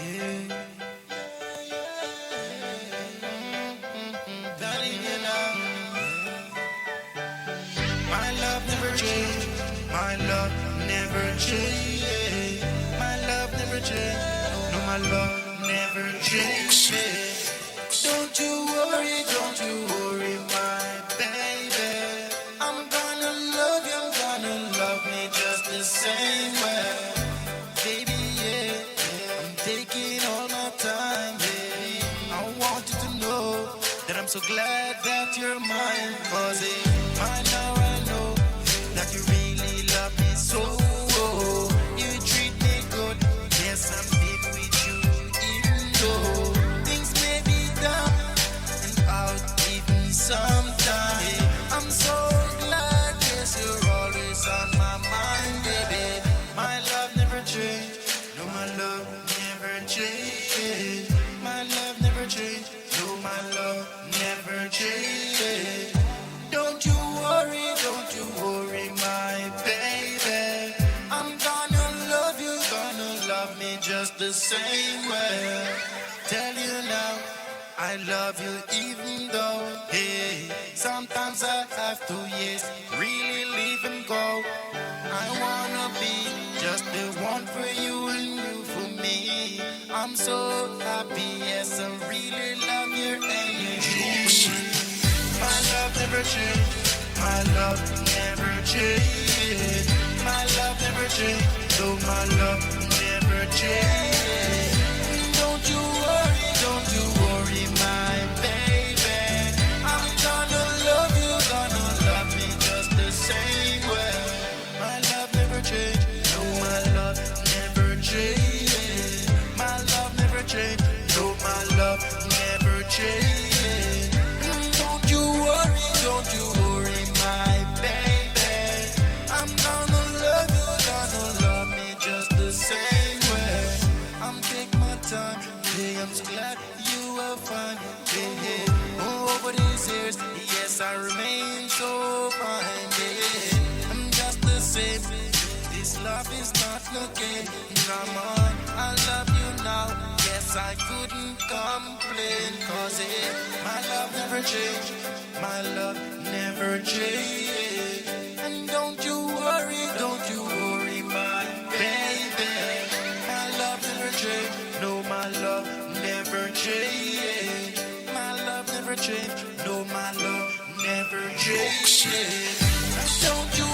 Yeah. Darling, you know, my love never change. My love never change. My love never change. No, my love never change. Don't you worry, my baby. I'm gonna love me just the same way. Baby, yeah, I'm taking all my time, baby. I want you to know that I'm so glad that you're mine. Cause I know that you really love me so. You treat me good, yes, I'm big with you, even though things may be down and out even sometimes. I'm so glad, yes, you're always on my mind, baby. My love never changed. No, my love never changed. My love never changed. No, my love never changed. Don't you worry, my baby. I'm gonna love me just the same way. Tell you now, I love you even though, hey, sometimes I have to, yes, really leave and go. I wanna be just the one for you and you for me. I'm so happy, yes, I really love your energy. My love never changed. My love never changed. My love never changed. No, my love never changed. Don't you worry, my baby. I'm gonna love me just the same way. My love never changed. No, my love never changed. My love never changed. No, my love never changed. Don't you worry, my baby. I'm gonna love me just the same way. I'm taking my time, hey, I'm so glad you are fine, hey, hey. Oh, over these years, yes, I remain so fine, yeah. I'm just the same. This love is not no game. Come on, I love you now. Yes, I couldn't complain. Cause my love never changed. My love never changed. And don't you worry, my baby. My love never changed. No, my love never changed. My love never changed. No, my love never changed. Don't you